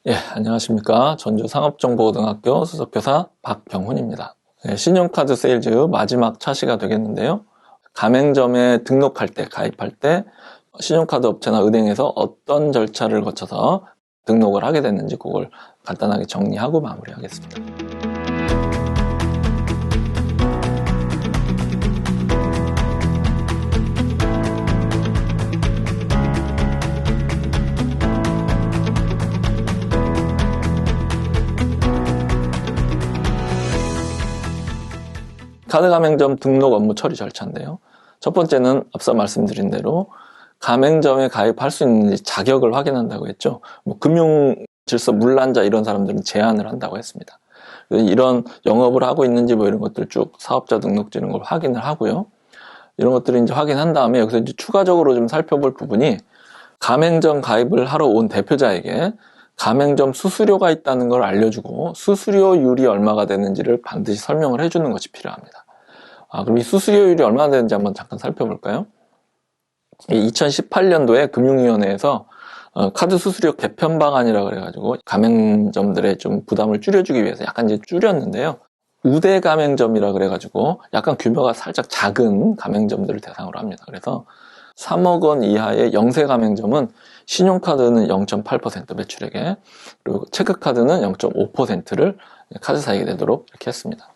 예, 안녕하십니까. 전주 상업정보고등학교 수석교사 박병훈입니다. 네, 신용카드 세일즈 마지막 차시가 되겠는데요. 가맹점에 등록할 때, 가입할 때 신용카드 업체나 은행에서 어떤 절차를 거쳐서 등록을 하게 됐는지 그걸 간단하게 정리하고 마무리하겠습니다. 카드 가맹점 등록 업무 처리 절차인데요. 첫 번째는 앞서 말씀드린 대로 가맹점에 가입할 수 있는지 자격을 확인한다고 했죠. 금융질서 문란자 이런 사람들은 제한을 한다고 했습니다. 이런 영업을 하고 있는지 이런 것들 쭉 사업자 등록증 이런 걸 확인을 하고요. 이런 것들을 이제 확인한 다음에 여기서 이제 추가적으로 좀 살펴볼 부분이 가맹점 가입을 하러 온 대표자에게 가맹점 수수료가 있다는 걸 알려주고 수수료율이 얼마가 되는지를 반드시 설명을 해주는 것이 필요합니다. 그럼 이 수수료율이 얼마나 되는지 한번 잠깐 살펴볼까요? 2018년도에 금융위원회에서 카드 수수료 개편 방안이라고 그래가지고 가맹점들의 좀 부담을 줄여주기 위해서 약간 이제 줄였는데요. 우대 가맹점이라 그래가지고 약간 규모가 살짝 작은 가맹점들을 대상으로 합니다. 그래서 3억 원 이하의 영세 가맹점은 신용카드는 0.8% 매출액에, 그리고 체크카드는 0.5%를 카드사에게 내도록 이렇게 했습니다.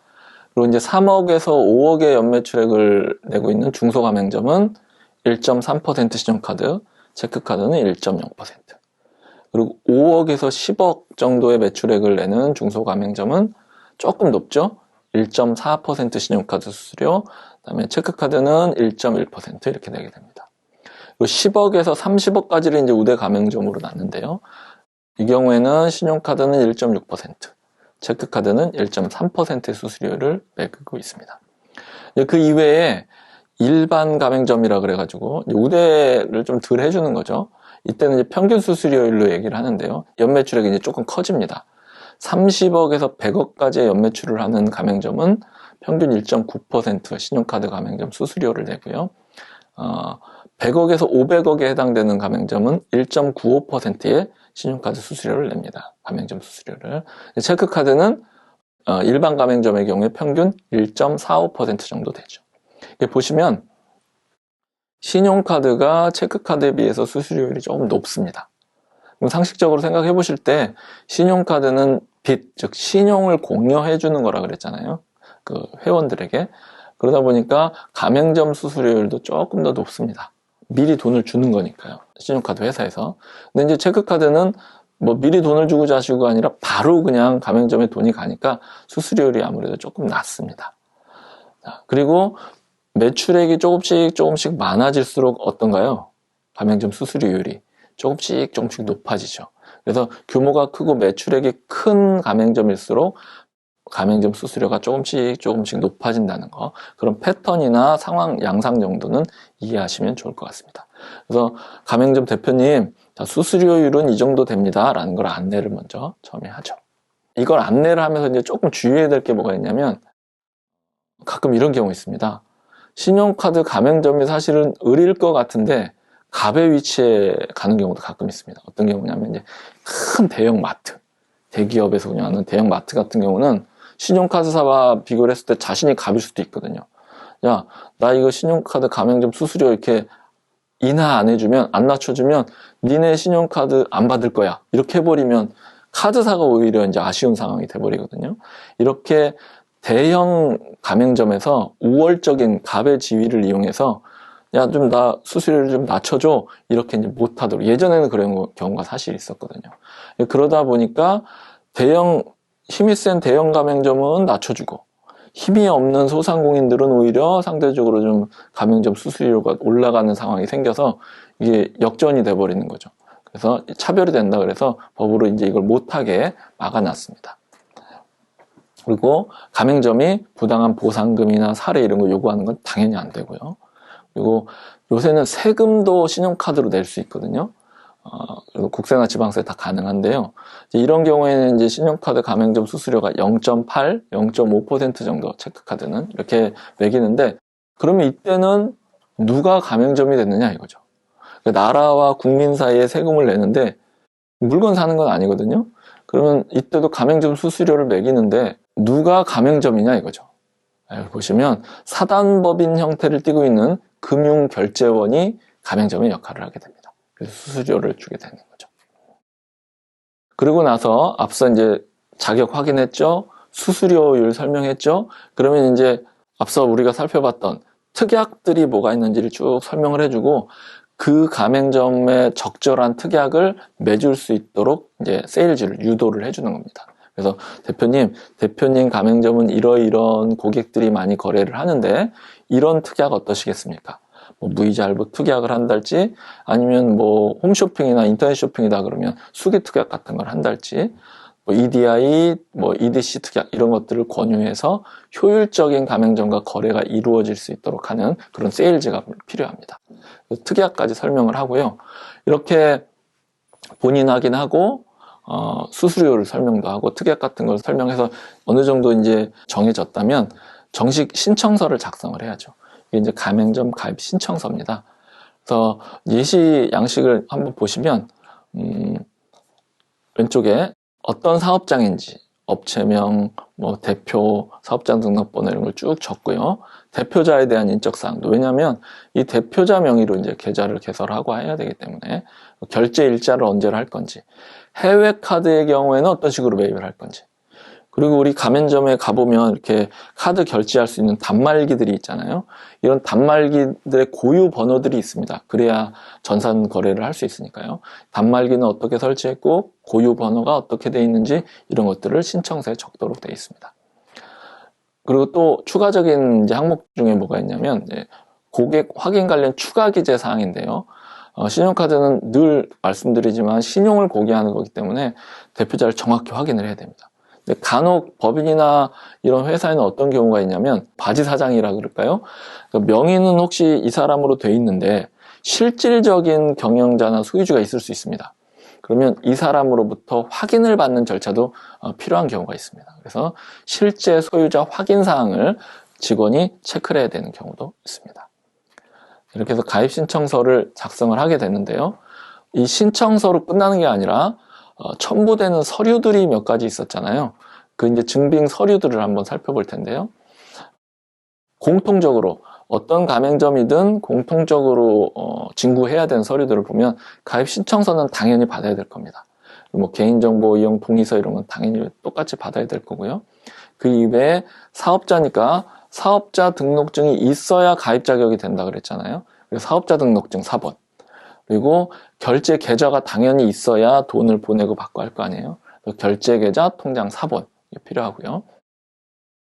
그리고 이제 3억에서 5억의 연매출액을 내고 있는 중소가맹점은 1.3% 신용카드, 체크카드는 1.0%. 그리고 5억에서 10억 정도의 매출액을 내는 중소가맹점은 조금 높죠? 1.4% 신용카드 수수료, 그다음에 체크카드는 1.1% 이렇게 내게 됩니다. 그리고 10억에서 30억까지를 이제 우대 가맹점으로 났는데요. 이 경우에는 신용카드는 1.6%, 체크카드는 1.3%의 수수료를 매기고 있습니다. 그 이외에 일반 가맹점이라 그래가지고 우대를 좀 덜 해주는 거죠. 이때는 이제 평균 수수료율로 얘기를 하는데요. 연매출액이 이제 조금 커집니다. 30억에서 100억까지의 연매출을 하는 가맹점은 평균 1.9% 신용카드 가맹점 수수료를 내고요. 100억에서 500억에 해당되는 가맹점은 1.95%의 신용카드 수수료를 냅니다. 가맹점 수수료를. 체크카드는 일반 가맹점의 경우에 평균 1.45% 정도 되죠. 보시면 신용카드가 체크카드에 비해서 수수료율이 조금 높습니다. 그럼 상식적으로 생각해 보실 때 신용카드는 빚, 즉 신용을 공여해 주는 거라 그랬잖아요. 그 회원들에게. 그러다 보니까 가맹점 수수료율도 조금 더 높습니다. 미리 돈을 주는 거니까요. 신용카드 회사에서. 근데 이제 체크카드는 미리 돈을 주고 자시고가 아니라 바로 그냥 가맹점에 돈이 가니까 수수료율이 아무래도 조금 낮습니다. 그리고 매출액이 조금씩 많아질수록 어떤가요? 가맹점 수수료율이 조금씩 높아지죠. 그래서 규모가 크고 매출액이 큰 가맹점일수록 가맹점 수수료가 조금씩 높아진다는 거, 그런 패턴이나 상황 양상 정도는 이해하시면 좋을 것 같습니다. 그래서 가맹점 대표님, 수수료율은 이 정도 됩니다 라는 걸 안내를 먼저 처음에 하죠. 이걸 안내를 하면서 이제 조금 주의해야 될 게 뭐가 있냐면, 가끔 이런 경우 있습니다. 신용카드 가맹점이 사실은 을일 것 같은데 갑의 위치에 가는 경우도 가끔 있습니다. 어떤 경우냐면 이제 큰 대형 마트, 대기업에서 운영하는 대형 마트 같은 경우는 신용카드사와 비교를 했을 때 자신이 갑일 수도 있거든요. 야, 나 이거 신용카드 가맹점 수수료 이렇게 인하 안 해주면, 안 낮춰주면 니네 신용카드 안 받을 거야. 이렇게 해버리면 카드사가 오히려 이제 아쉬운 상황이 돼버리거든요. 이렇게 대형 가맹점에서 우월적인 갑의 지위를 이용해서 야, 좀 나 수수료를 좀 낮춰줘. 이렇게 이제 못하도록. 예전에는 그런 경우가 사실 있었거든요. 그러다 보니까 힘이 센 대형 가맹점은 낮춰주고, 힘이 없는 소상공인들은 오히려 상대적으로 좀 가맹점 수수료가 올라가는 상황이 생겨서 이게 역전이 돼버리는 거죠. 그래서 차별이 된다 그래서 법으로 이제 이걸 못하게 막아놨습니다. 그리고 가맹점이 부당한 보상금이나 사례 이런 거 요구하는 건 당연히 안 되고요. 그리고 요새는 세금도 신용카드로 낼 수 있거든요. 그리고 국세나 지방세 다 가능한데요. 이런 경우에는 이제 신용카드 가맹점 수수료가 0.8, 0.5% 정도, 체크카드는 이렇게 매기는데, 그러면 이때는 누가 가맹점이 됐느냐 이거죠. 나라와 국민 사이에 세금을 내는데 물건 사는 건 아니거든요. 그러면 이때도 가맹점 수수료를 매기는데 누가 가맹점이냐 이거죠. 여기 보시면 사단법인 형태를 띠고 있는 금융결제원이 가맹점의 역할을 하게 됩니다. 그래서 수수료를 주게 되는 거죠. 그리고 나서 앞서 이제 자격 확인했죠. 수수료율 설명했죠. 그러면 이제 앞서 우리가 살펴봤던 특약들이 뭐가 있는지를 쭉 설명을 해주고 그 가맹점에 적절한 특약을 매줄 수 있도록 이제 세일즈를 유도를 해주는 겁니다. 그래서 대표님 가맹점은 이러이런 고객들이 많이 거래를 하는데 이런 특약 어떠시겠습니까? 뭐 무이자 할부 특약을 한달지 아니면 뭐 홈쇼핑이나 인터넷 쇼핑이다 그러면 수기 특약 같은 걸 한달지 뭐 EDI, 뭐 EDC 특약 이런 것들을 권유해서 효율적인 가맹점과 거래가 이루어질 수 있도록 하는 그런 세일즈가 필요합니다. 특약까지 설명을 하고요. 이렇게 본인 확인하고 수수료를 설명도 하고 특약 같은 걸 설명해서 어느 정도 이제 정해졌다면 정식 신청서를 작성을 해야죠. 이게 이제 가맹점 가입 신청서입니다. 그래서 예시 양식을 한번 보시면 왼쪽에 어떤 사업장인지 업체명, 뭐 대표, 사업장 등록번호 이런 걸 쭉 적고요. 대표자에 대한 인적사항도 왜냐하면 이 대표자 명의로 이제 계좌를 개설하고 해야 되기 때문에 결제 일자를 언제로 할 건지 해외 카드의 경우에는 어떤 식으로 매입을 할 건지 그리고 우리 가맹점에 가보면 이렇게 카드 결제할 수 있는 단말기들이 있잖아요. 이런 단말기들의 고유 번호들이 있습니다. 그래야 전산 거래를 할 수 있으니까요. 단말기는 어떻게 설치했고 고유 번호가 어떻게 돼 있는지 이런 것들을 신청서에 적도록 되어 있습니다. 그리고 또 추가적인 이제 항목 중에 뭐가 있냐면 고객 확인 관련 추가 기재 사항인데요. 신용카드는 늘 말씀드리지만 신용을 고려하는 거기 때문에 대표자를 정확히 확인을 해야 됩니다. 간혹 법인이나 이런 회사에는 어떤 경우가 있냐면 바지 사장이라 그럴까요? 그러니까 명의는 혹시 이 사람으로 돼 있는데 실질적인 경영자나 소유주가 있을 수 있습니다. 그러면 이 사람으로부터 확인을 받는 절차도 필요한 경우가 있습니다. 그래서 실제 소유자 확인 사항을 직원이 체크를 해야 되는 경우도 있습니다. 이렇게 해서 가입 신청서를 작성을 하게 되는데요. 이 신청서로 끝나는 게 아니라 첨부되는 서류들이 몇 가지 있었잖아요. 그 이제 증빙 서류들을 한번 살펴볼 텐데요. 공통적으로 어떤 가맹점이든 공통적으로 진구해야 되는 서류들을 보면 가입 신청서는 당연히 받아야 될 겁니다. 뭐 개인정보 이용 동의서 이런 건 당연히 똑같이 받아야 될 거고요. 그 이외에 사업자니까 사업자 등록증이 있어야 가입 자격이 된다 그랬잖아요. 그래서 사업자 등록증 4번. 그리고 결제 계좌가 당연히 있어야 돈을 보내고 받고 할 거 아니에요. 결제 계좌 통장 4번 필요하고요.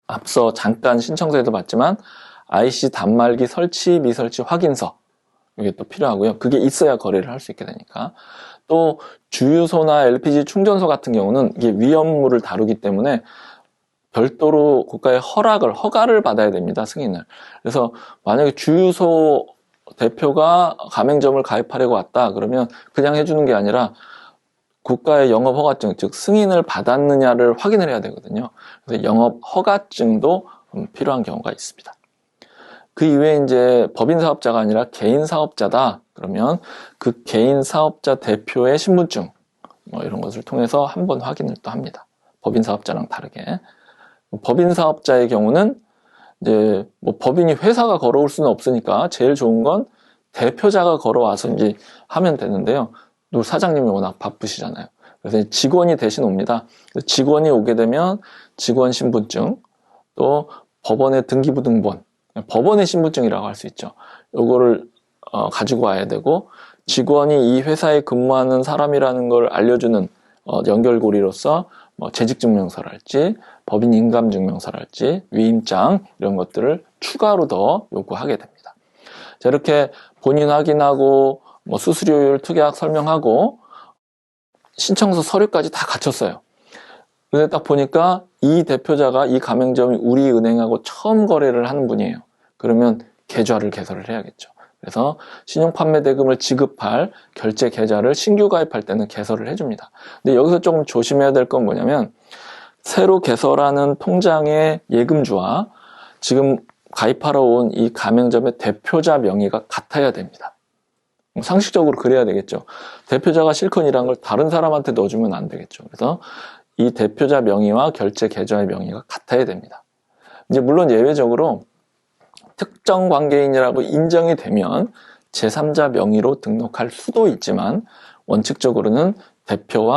앞서 잠깐 신청서에도 봤지만 IC 단말기 설치 미설치 확인서 이게 또 필요하고요. 그게 있어야 거래를 할 수 있게 되니까. 또 주유소나 LPG 충전소 같은 경우는 이게 위험물을 다루기 때문에 별도로 국가의 허가를 받아야 됩니다. 승인을. 그래서 만약에 주유소 대표가 가맹점을 가입하려고 왔다 그러면 그냥 해주는 게 아니라 국가의 영업허가증, 즉 승인을 받았느냐를 확인을 해야 되거든요. 그래서 영업허가증도 필요한 경우가 있습니다. 그 이외에 이제 법인 사업자가 아니라 개인 사업자다 그러면 그 개인 사업자 대표의 신분증 뭐 이런 것을 통해서 한번 확인을 또 합니다. 법인 사업자랑 다르게. 법인 사업자의 경우는 이제 뭐 법인이 회사가 걸어올 수는 없으니까 제일 좋은 건 대표자가 걸어와서 이제 하면 되는데요. 또 사장님이 워낙 바쁘시잖아요. 그래서 직원이 대신 옵니다. 직원이 오게 되면 직원 신분증, 또 법원의 등기부등본, 법원의 신분증이라고 할 수 있죠. 요거를 가지고 와야 되고 직원이 이 회사에 근무하는 사람이라는 걸 알려주는 연결고리로서 뭐 재직증명서랄지 법인 인감증명서랄지 위임장 이런 것들을 추가로 더 요구하게 됩니다. 자, 이렇게 본인 확인하고 뭐 수수료율 특약 설명하고 신청서 서류까지 다 갖췄어요. 근데 딱 보니까 이 대표자가 이 가맹점이 우리 은행하고 처음 거래를 하는 분이에요. 그러면 계좌를 개설을 해야겠죠. 그래서 신용판매 대금을 지급할 결제 계좌를 신규 가입할 때는 개설을 해줍니다. 근데 여기서 조금 조심해야 될 건 뭐냐면 새로 개설하는 통장의 예금주와 지금 가입하러 온 이 가맹점의 대표자 명의가 같아야 됩니다. 상식적으로 그래야 되겠죠. 대표자가 실컷 일한 걸 다른 사람한테 넣어주면 안 되겠죠. 그래서 이 대표자 명의와 결제 계좌의 명의가 같아야 됩니다. 이제 물론 예외적으로 특정 관계인이라고 인정이 되면 제3자 명의로 등록할 수도 있지만 원칙적으로는 대표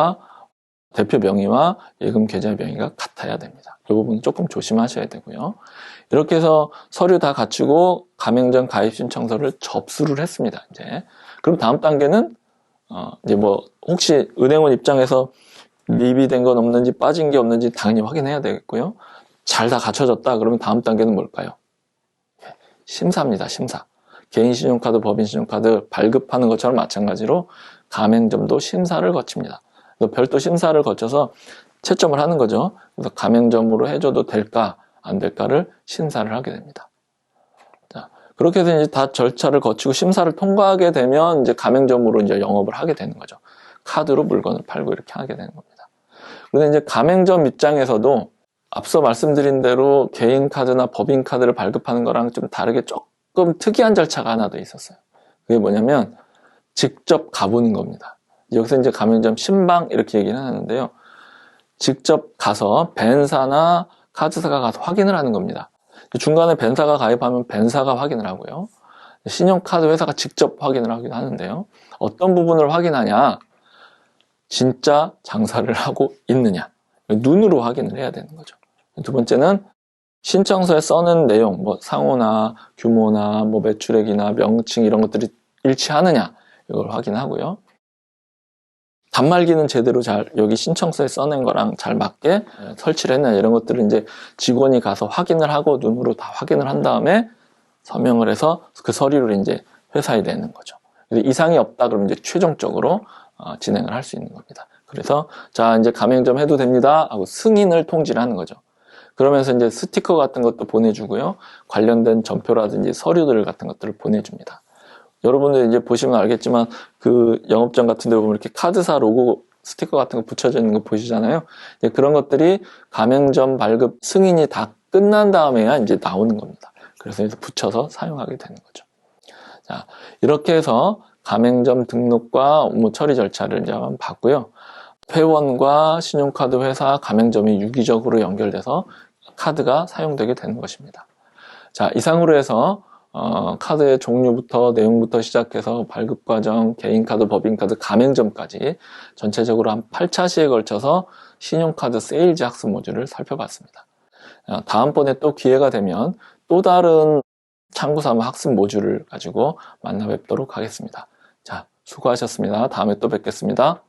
명의와 예금 계좌 명의가 같아야 됩니다. 이 부분 조금 조심하셔야 되고요. 이렇게 해서 서류 다 갖추고 가맹점 가입 신청서를 접수를 했습니다. 이제 그럼 다음 단계는 이제 뭐 혹시 은행원 입장에서 미비된 건 없는지 빠진 게 없는지 당연히 확인해야 되겠고요. 잘 다 갖춰졌다 그러면 다음 단계는 뭘까요? 심사입니다. 심사. 개인 신용카드, 법인 신용카드 발급하는 것처럼 마찬가지로 가맹점도 심사를 거칩니다. 별도 심사를 거쳐서 채점을 하는 거죠. 그래서 가맹점으로 해줘도 될까 안 될까를 심사를 하게 됩니다. 자, 그렇게 해서 이제 다 절차를 거치고 심사를 통과하게 되면 이제 가맹점으로 이제 영업을 하게 되는 거죠. 카드로 물건을 팔고 이렇게 하게 되는 겁니다. 그런데 이제 가맹점 입장에서도 앞서 말씀드린 대로 개인 카드나 법인 카드를 발급하는 거랑 좀 다르게 조금 특이한 절차가 하나 더 있었어요. 그게 뭐냐면 직접 가보는 겁니다. 여기서 이제 가맹점 신방 이렇게 얘기는 하는데요. 직접 가서 벤사나 카드사가 가서 확인을 하는 겁니다. 중간에 벤사가 가입하면 벤사가 확인을 하고요. 신용카드 회사가 직접 확인을 하기도 하는데요. 어떤 부분을 확인하냐? 진짜 장사를 하고 있느냐? 눈으로 확인을 해야 되는 거죠. 두 번째는 신청서에 써는 내용, 뭐 상호나 규모나 뭐 매출액이나 명칭 이런 것들이 일치하느냐? 이걸 확인하고요. 단말기는 제대로 여기 신청서에 써낸 거랑 잘 맞게 설치를 했느냐 이런 것들을 이제 직원이 가서 확인을 하고 눈으로 다 확인을 한 다음에 서명을 해서 그 서류를 이제 회사에 내는 거죠. 그래서 이상이 없다 그러면 이제 최종적으로 진행을 할 수 있는 겁니다. 그래서 자 이제 가맹점 해도 됩니다 하고 승인을 통지를 하는 거죠. 그러면서 이제 스티커 같은 것도 보내주고요. 관련된 전표라든지 서류들 같은 것들을 보내줍니다. 여러분들 이제 보시면 알겠지만 그 영업장 같은 데 보면 이렇게 카드사 로고 스티커 같은 거 붙여져 있는 거 보시잖아요. 그런 것들이 가맹점 발급 승인이 다 끝난 다음에야 이제 나오는 겁니다. 그래서 이제 붙여서 사용하게 되는 거죠. 자, 이렇게 해서 가맹점 등록과 업무 처리 절차를 이제 한번 봤고요. 회원과 신용카드 회사, 가맹점이 유기적으로 연결돼서 카드가 사용되게 되는 것입니다. 자, 이상으로 해서 카드의 종류부터 내용부터 시작해서 발급 과정, 개인카드, 법인카드, 가맹점까지 전체적으로 한 8차시에 걸쳐서 신용카드 세일즈 학습 모듈을 살펴봤습니다. 다음번에 또 기회가 되면 또 다른 참고삼아 학습 모듈을 가지고 만나 뵙도록 하겠습니다. 자, 수고하셨습니다. 다음에 또 뵙겠습니다.